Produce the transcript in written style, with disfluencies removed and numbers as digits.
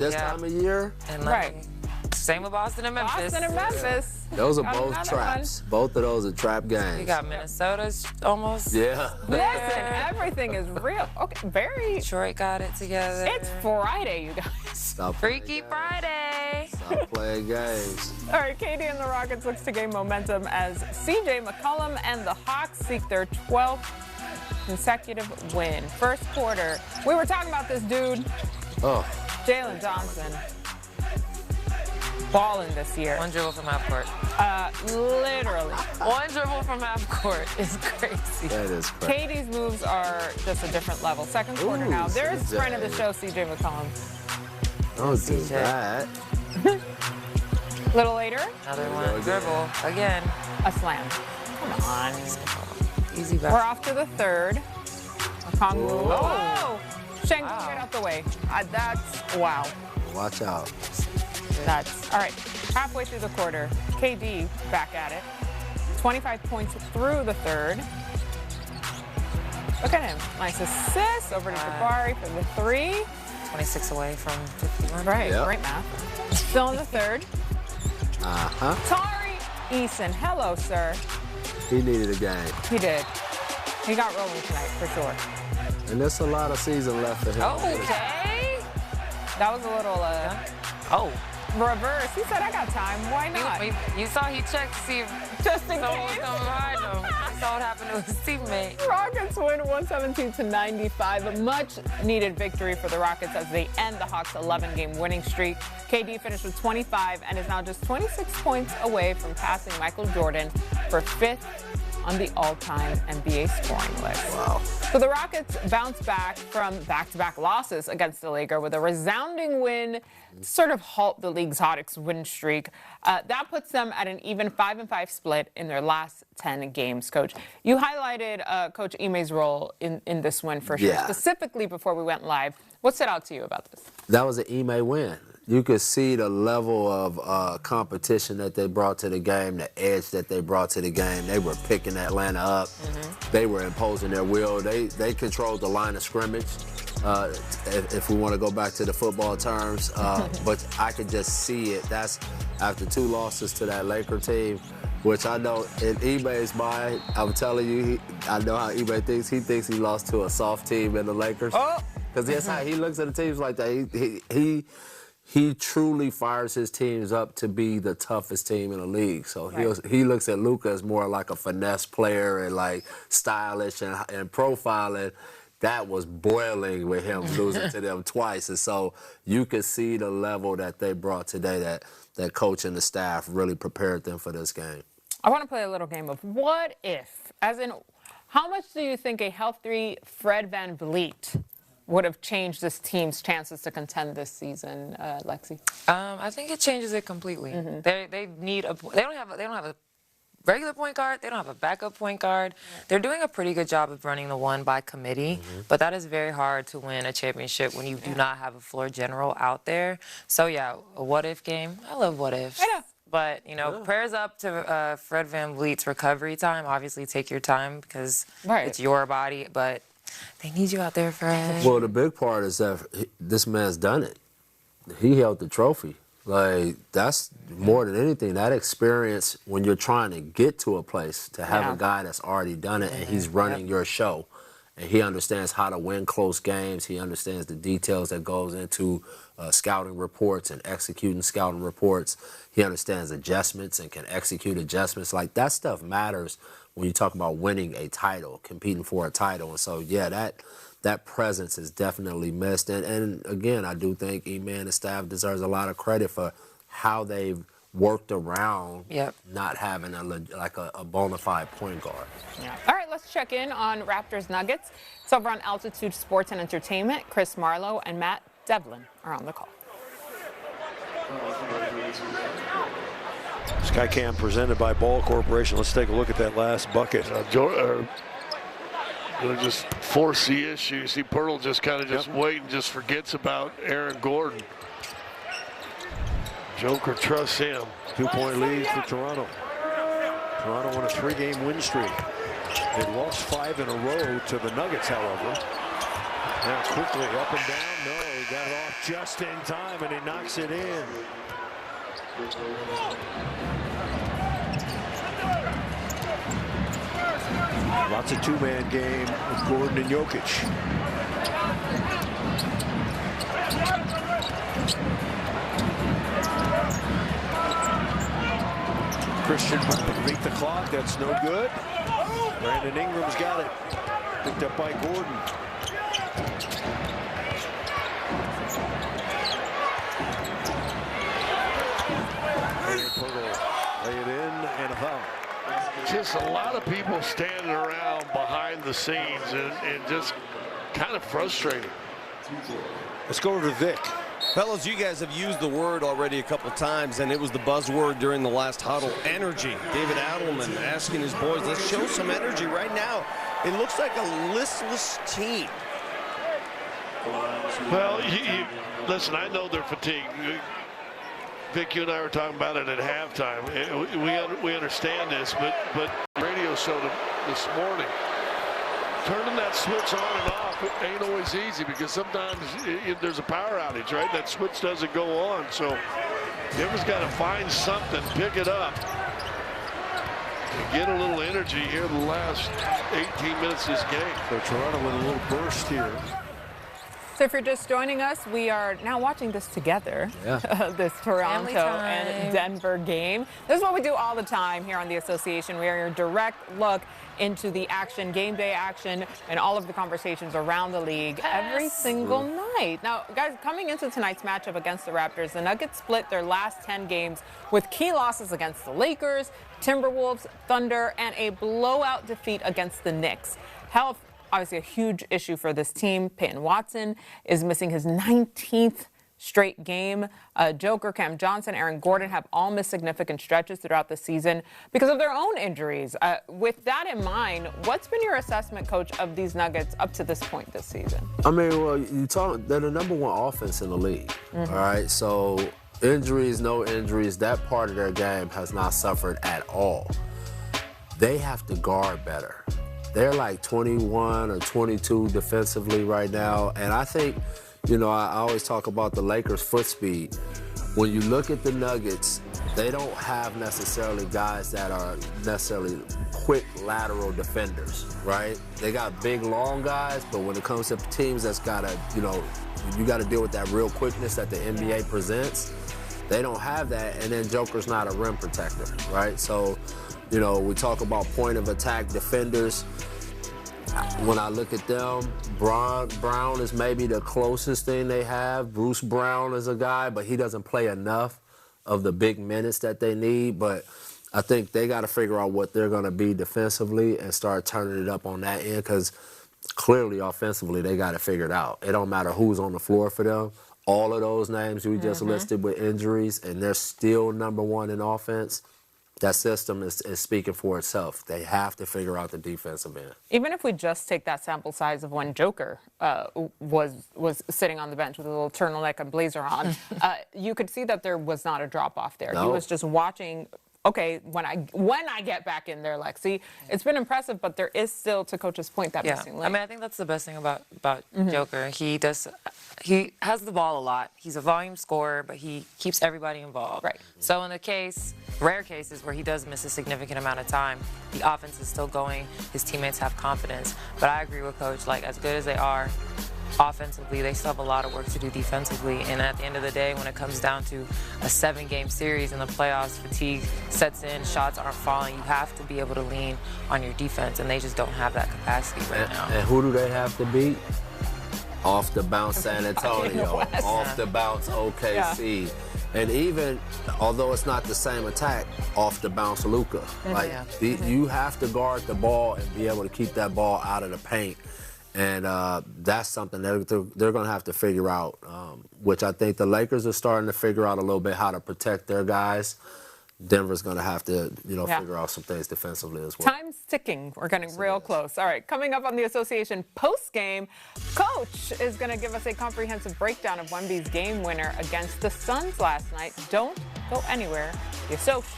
this time of year. And same with Boston and Memphis. Boston and Memphis. Those are both traps. Both of those are trap games. We got Minnesota's almost. Yeah. Listen, everything is real. Okay, very. Detroit got it together. It's Friday, you guys. Stop Freaky Friday. Stop playing games. All right, Katie and the Rockets looks to gain momentum as CJ McCollum and the Hawks seek their 12th consecutive win. First quarter, we were talking about this dude, Jalen Johnson, balling this year. One dribble from half court. Literally. One dribble from half court is crazy. That is crazy. Katie's moves are just a different level. Second quarter now. There's CJ. friend of the show, CJ McCollum. Don't do that. A little later, Another one dribble again. a slam. Come on. Easy back. We're off to the third. Okongwu. Whoa. Oh! Shank, get out the way. That's, wow. Watch out. That's, all right. Halfway through the quarter, KD back at it. 25 points through the third. Look at him. Nice assist over to Jabari for the three. 26 away from 51. Right, Yep. great math. Still in the third. Tari Eason. Hello, sir. He needed a game. He did. He got rolling tonight, for sure. And there's a lot of season left for him. Okay. That was a little Oh. reverse. He said, I got time. Why not? You saw he checked to see if Just in someone was case. coming behind him. He saw what happened to his teammate. Rockets win 117-95. A much-needed victory for the Rockets as they end the Hawks' 11-game winning streak. KD finished with 25 and is now just 26 points away from passing Michael Jordan for 5th on the all-time NBA scoring list. Wow. So the Rockets bounce back from back-to-back losses against the Lakers with a resounding win to sort of halt the league's hottest win streak. That puts them at an even 5-5 split in their last 10 games, Coach. You highlighted Coach Ime's role in this win for sure. Yeah. Specifically before we went live, what stood out to you about this? That was an Ime win. You could see the level of competition that they brought to the game, the edge that they brought to the game. They were picking Atlanta up. They were imposing their will. They controlled the line of scrimmage, if we want to go back to the football terms. But I could just see it. That's after 2 losses to that Laker team, which I know in Ime's mind, I'm telling you, I know how Ime thinks. He thinks he lost to a soft team in the Lakers. Because that's how he looks at the teams like that. He truly fires his teams up to be the toughest team in the league. So he looks at Luka as more like a finesse player and like stylish and profiling. That was boiling with him losing to them twice. And so you could see the level that they brought today, that coach and the staff really prepared them for this game. I want to play a little game of what if, as in, how much do you think a healthy Fred VanVleet would have changed this team's chances to contend this season, Lexi? I think it changes it completely. They need they don't have a regular point guard. They don't have a backup point guard. They're doing a pretty good job of running the one by committee, but that is very hard to win a championship when you do not have a floor general out there. So yeah, a what if game. I love what ifs. I know. But, you know, prayers up to Fred VanVleet's recovery time. Obviously, take your time because it's your body, but they need you out there, Fred. Well, the big part is that this man's done it. He held the trophy. Like, that's more than anything. That experience when you're trying to get to a place, to have a guy that's already done it and he's running your show. And he understands how to win close games. He understands the details that goes into scouting reports and executing scouting reports. He understands adjustments and can execute adjustments. Like, that stuff matters when you talk about winning a title, competing for a title. And so, yeah, that presence is definitely missed. And again, I do think Ime and the staff deserves a lot of credit for how they've worked around not having a bona fide point guard. All right, let's check in on Raptors Nuggets. It's over on Altitude Sports and Entertainment. Chris Marlowe and Matt Devlin are on the call. Skycam presented by Ball Corporation. Let's take a look at that last bucket. Gonna just force the issue. See, Pirtle just kind of just wait and just forgets about Aaron Gordon. Joker trusts him. 2-point lead for Toronto. Toronto on a 3-game win streak. They lost 5 in a row to the Nuggets, however. Now quickly up and down. No, got it off just in time, and he knocks it in. Lots of two-man game with Gordon and Jokic. Christian beat the clock. That's no good. Brandon Ingram's got it. Picked up by Gordon. Lay it in and a foul. Just a lot of people standing around behind the scenes and just kind of frustrating. Let's go over to Vic. Fellas, you guys have used the word already a couple times, and it was the buzzword during the last huddle, energy. David Adelman asking his boys, let's show some energy right now. It looks like a listless team. Well, listen, I know they're fatigued. Vic, you and I were talking about it at halftime. We understand this, but radio showed them this morning. Turning that switch on and off ain't always easy because sometimes there's a power outage, right? That switch doesn't go on, so Denver's got to find something, pick it up, and get a little energy here in the last 18 minutes of this game. So Toronto with a little burst here. So if you're just joining us, we are now watching this together, this Toronto and Denver game. This is what we do all the time here on the Association. We are your direct look into the action, game day action, and all of the conversations around the league every single night. Now, guys, coming into tonight's matchup against the Raptors, the Nuggets split their last 10 games with key losses against the Lakers, Timberwolves, Thunder, and a blowout defeat against the Knicks. Health, obviously a huge issue for this team. Peyton Watson is missing his 19th straight game. Joker, Cam Johnson, Aaron Gordon have all missed significant stretches throughout the season because of their own injuries. With that in mind, what's been your assessment, Coach, of these Nuggets up to this point this season? I mean, well, they're the #1 offense in the league, all right? So injuries, no injuries, that part of their game has not suffered at all. They have to guard better. They're like 21 or 22 defensively right now. And I think, I always talk about the Lakers' foot speed. When you look at the Nuggets, they don't have necessarily guys that are necessarily quick lateral defenders, right? They got big, long guys, but when it comes to teams that's got to, you got to deal with that real quickness that the NBA presents, they don't have that. And then Joker's not a rim protector, right? So, we talk about point of attack defenders. When I look at them, Brown is maybe the closest thing they have. Bruce Brown is a guy, but he doesn't play enough of the big minutes that they need. But I think they got to figure out what they're going to be defensively and start turning it up on that end because clearly offensively they got it figured out. It don't matter who's on the floor for them. All of those names we just listed with injuries, and they're still #1 in offense. That system is speaking for itself. They have to figure out the defensive end. Even if we just take that sample size of when Joker was sitting on the bench with a little turtleneck and blazer on, you could see that there was not a drop-off there. No. He was just watching, okay, when I get back in there, Lexi. It's been impressive, but there is still, to Coach's point, that missing link. I mean, I think that's the best thing about Joker. He has the ball a lot. He's a volume scorer, but he keeps everybody involved. Right. So in the rare cases where he does miss a significant amount of time, the offense is still going. His teammates have confidence. But I agree with Coach. Like, as good as they are offensively, they still have a lot of work to do defensively. And at the end of the day, when it comes down to a 7-game series in the playoffs, fatigue sets in, shots aren't falling, you have to be able to lean on your defense, and they just don't have that capacity right now. And who do they have to beat? Off the bounce San Antonio, off the bounce OKC. Yeah. And even, although it's not the same attack, off the bounce Luka. You have to guard the ball and be able to keep that ball out of the paint. And that's something they're going to have to figure out, which I think the Lakers are starting to figure out a little bit how to protect their guys. Denver's going to have to, figure out some things defensively as well. Time's ticking. We're getting real close. All right, coming up on the Association post-game, Coach is going to give us a comprehensive breakdown of Wemby's game winner against the Suns last night. Don't go anywhere. The Association.